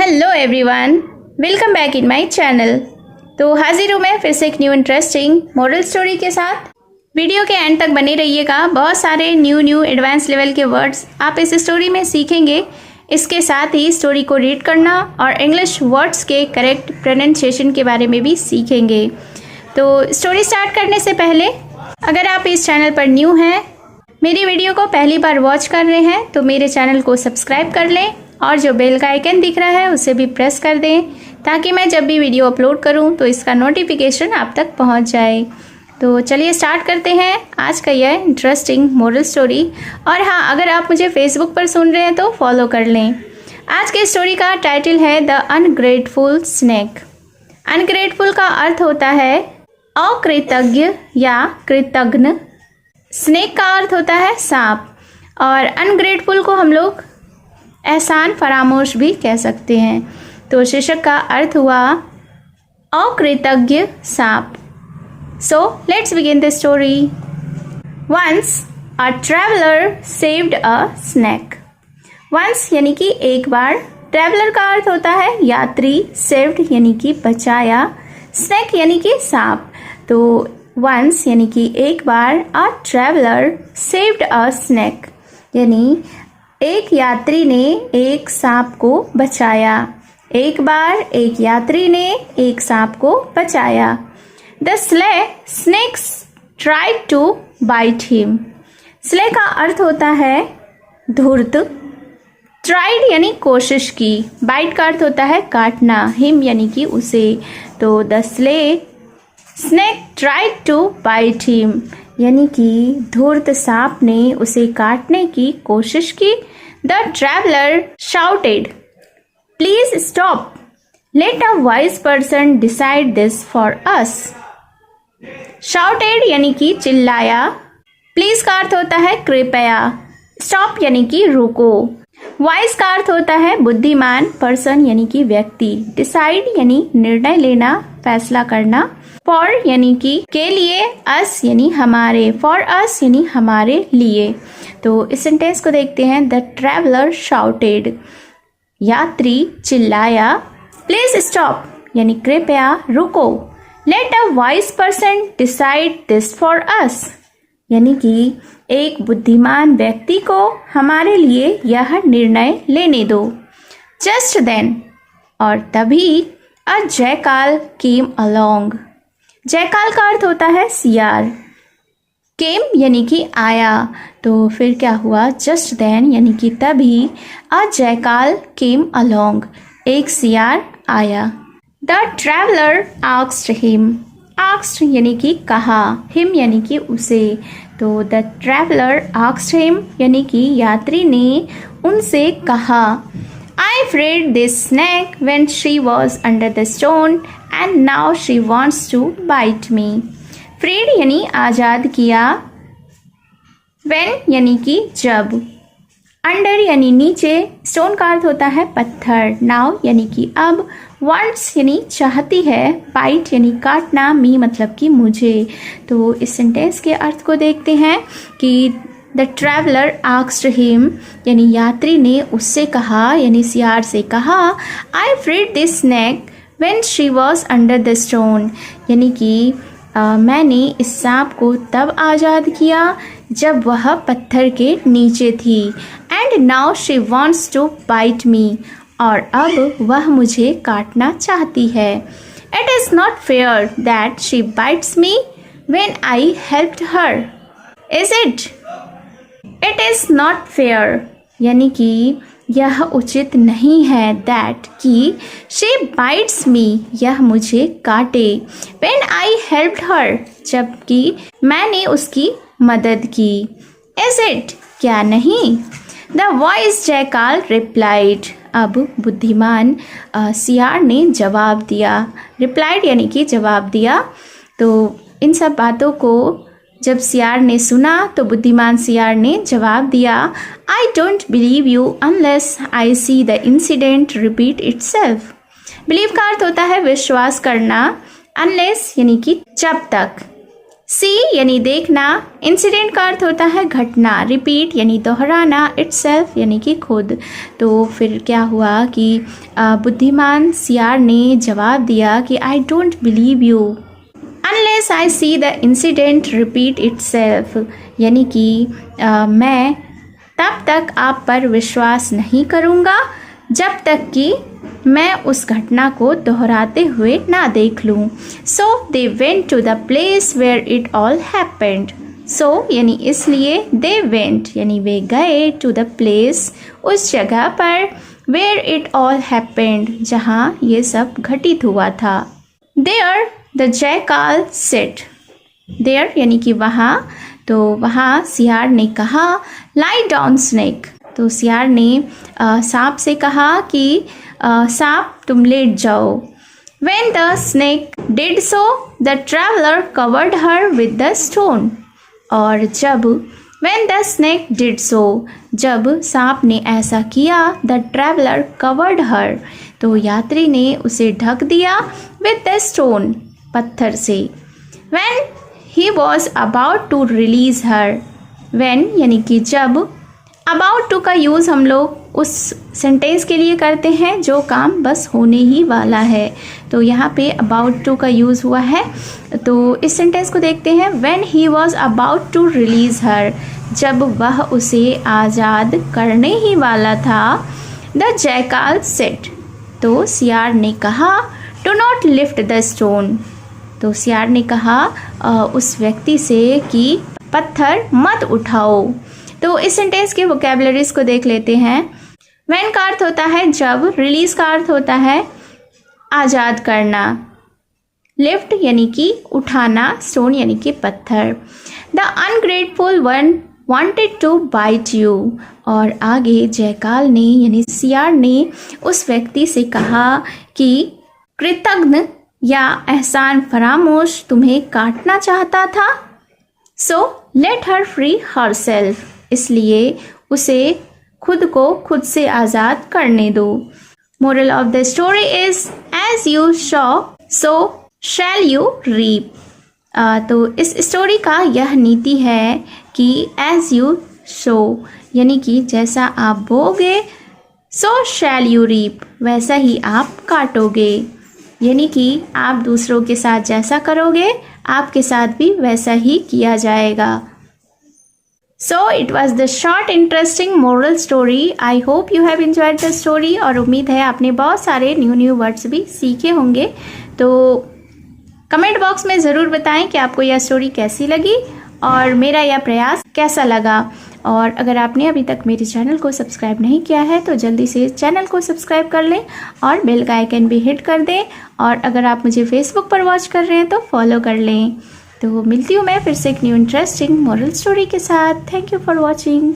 Hello everyone, welcome back in my channel. तो हाजिर हूँ मैं फिर से एक न्यू इंटरेस्टिंग मॉरल स्टोरी के साथ। वीडियो के एंड तक बने रहिएगा। बहुत सारे न्यू एडवांस लेवल के वर्ड्स आप इस स्टोरी में सीखेंगे। इसके साथ ही स्टोरी को रीड करना और इंग्लिश वर्ड्स के करेक्ट प्रोनाउंसिएशन के बारे में भी सीखेंगे। तो स्टोरी स्टार्ट करने से पहले अगर आप इस चैनल पर न्यू हैं, मेरी वीडियो को पहली बार वॉच कर रहे हैं, तो मेरे चैनल को सब्सक्राइब कर लें और जो बेल का आइकन दिख रहा है उसे भी प्रेस कर दें, ताकि मैं जब भी वीडियो अपलोड करूं तो इसका नोटिफिकेशन आप तक पहुंच जाए। तो चलिए स्टार्ट करते हैं आज का यह इंटरेस्टिंग मोरल स्टोरी। और हाँ, अगर आप मुझे फेसबुक पर सुन रहे हैं तो फॉलो कर लें। आज की स्टोरी का टाइटल है द अनग्रेटफुल स्नेक। अनग्रेटफुल का अर्थ होता है अकृतज्ञ या कृतघ्न। स्नेक का अर्थ होता है सांप, और अनग्रेटफुल को हम लोग एहसान फरामोश भी कह सकते हैं। तो शीर्षक का अर्थ हुआ अकृतज्ञ सांप। So let's begin the story. Once a traveller saved a snake. Once यानी कि एक बार, ट्रैवलर का अर्थ होता है यात्री, सेव्ड यानी कि बचाया, स्नेक यानी कि सांप। तो वंस यानी कि एक बार, a traveller saved a snake यानी एक यात्री ने एक सांप को बचाया। एक बार एक यात्री ने एक सांप को बचाया। The snakes tried to bite him. Slay का अर्थ होता है धूर्त। ट्राइड यानी कोशिश की, बाइट का अर्थ होता है काटना, हिम यानी कि उसे। तो the snake tried to bite him यानी कि धूर्त सांप ने उसे काटने की कोशिश की। The traveler shouted, "Please stop. Let a wise person decide this for us." Shouted यानी कि चिल्लाया। Please का अर्थ होता है कृपया। Stop यानी कि रुको। Wise का अर्थ होता है बुद्धिमान, person यानी कि व्यक्ति, decide यानी निर्णय लेना, फैसला करना, for यानी कि के लिए, us यानी हमारे, for us यानी हमारे लिए। तो इस सेंटेंस को देखते हैं। द ट्रैवलर शाउटेड, यात्री चिल्लाया। प्लीज स्टॉप यानी कृपया रुको। Let a wise person decide this for us यानी कि एक बुद्धिमान व्यक्ति को हमारे लिए यह निर्णय लेने दो। जस्ट देन और तभी अ जैकाल केम अलोंग। जैकाल का अर्थ होता है सियार। केम यानी कि आया। तो फिर क्या हुआ? जस्ट देन यानी कि तभी अ जैकाल केम अलोंग, एक सियार आया। The traveller asked him. Asked यानी कि कहा, हिम यानी कि उसे। तो द ट्रैवलर आस्क्ड हिम यानी कि यात्री ने उनसे कहा। I freed this snake when she was under the stone and now she wants to bite me. Freed यानी आज़ाद किया, when यानी कि जब, अंडर यानी नीचे, स्टोन का अर्थ होता है पत्थर, नाउ यानी कि अब, वांट्स यानी चाहती है, बाइट यानी काटना, मी मतलब कि मुझे। तो इस सेंटेंस के अर्थ को देखते हैं कि द ट्रैवलर आस्क्ड हिम यानी यात्री ने उससे कहा, यानी सियार से कहा। I freed this snake when she was under the stone यानी कि मैंने इस सांप को तब आज़ाद किया जब वह पत्थर के नीचे थी। And now she wants to bite me और अब वह मुझे काटना चाहती है। It is not fair that she bites me when I helped her, is it? It is not fair यानी कि यह उचित नहीं है, दैट कि शी बाइट्स मी यह मुझे काटे, व्हेन आई हेल्प्ड हर जबकि मैंने उसकी मदद की, इज इट क्या नहीं? The voice jackal replied. अब बुद्धिमान सियार ने जवाब दिया। रिप्लाइड यानी कि जवाब दिया। तो इन सब बातों को जब सियार ने सुना तो बुद्धिमान सियार ने जवाब दिया। I don't believe you unless I see the incident repeat itself. Believe का अर्थ होता है विश्वास करना, अनलेस यानी कि जब तक, सी यानी देखना, इंसिडेंट का अर्थ होता है घटना, रिपीट यानी दोहराना, इटसेल्फ यानी कि खुद। तो फिर क्या हुआ कि बुद्धिमान सियार ने जवाब दिया कि I don't believe you unless I see the incident repeat itself, यानी कि मैं तब तक आप पर विश्वास नहीं करूँगा जब तक कि मैं उस घटना को दोहराते हुए ना देख लूँ। So they went to the place where it all happened. So यानी इसलिए, दे वेंट यानी वे गए, टू द प्लेस उस जगह पर, वेयर इट ऑल हैपेंड जहाँ ये सब घटित हुआ था। There the jackal said, there यानी कि वहाँ, तो वहाँ सियार ने कहा लाई डाउन स्नेक, तो सियार ने सांप से कहा कि सांप तुम लेट जाओ। When the snake did so, the traveler covered her with the stone. और जब when the snake did so, जब सांप ने ऐसा किया, the traveler covered her, तो यात्री ने उसे ढक दिया with the stone, पत्थर से। When he was about to release her, when यानी कि जब, अबाउट टू का यूज़ हम लोग उस सेंटेंस के लिए करते हैं जो काम बस होने ही वाला है, तो यहाँ पे अबाउट टू का यूज़ हुआ है। तो इस सेंटेंस को देखते हैं, when he was about to release her, जब वह उसे आज़ाद करने ही वाला था। द जैकाल सेड, तो सियार ने कहा do not lift the stone, तो सियार ने कहा उस व्यक्ति से कि पत्थर मत उठाओ। तो इस सेंटेंस के वोकैबुलरीज को देख लेते हैं। व्हेन का अर्थ होता है जब, रिलीज का अर्थ होता है आज़ाद करना, लिफ्ट यानी कि उठाना, स्टोन यानी कि पत्थर। The ungrateful one wanted to bite you, और आगे जयकाल ने यानी सियार ने उस व्यक्ति से कहा कि कृतज्ञ या एहसान फरामोश तुम्हें काटना चाहता था। So let her free herself, इसलिए उसे खुद को खुद से आज़ाद करने दो। Moral of the story is as you sow so shall you reap. तो इस स्टोरी का यह नीति है कि एज यू सो यानी कि जैसा आप बोगे, सो शैल यू रीप वैसा ही आप काटोगे, यानी कि आप दूसरों के साथ जैसा करोगे आपके साथ भी वैसा ही किया जाएगा। So it was the short interesting moral story. I hope you have enjoyed the story और उम्मीद है आपने बहुत सारे न्यू वर्ड्स भी सीखे होंगे। तो कमेंट बॉक्स में ज़रूर बताएं कि आपको यह स्टोरी कैसी लगी और मेरा यह प्रयास कैसा लगा। और अगर आपने अभी तक मेरे चैनल को सब्सक्राइब नहीं किया है तो जल्दी से चैनल को सब्सक्राइब कर लें और बेल का आइकन भी हिट कर दें। और अगर आप मुझे फेसबुक पर वॉच कर रहे हैं तो फॉलो कर लें। तो मिलती हूँ मैं फिर से एक न्यू इंटरेस्टिंग मोरल स्टोरी के साथ। Thank you for watching.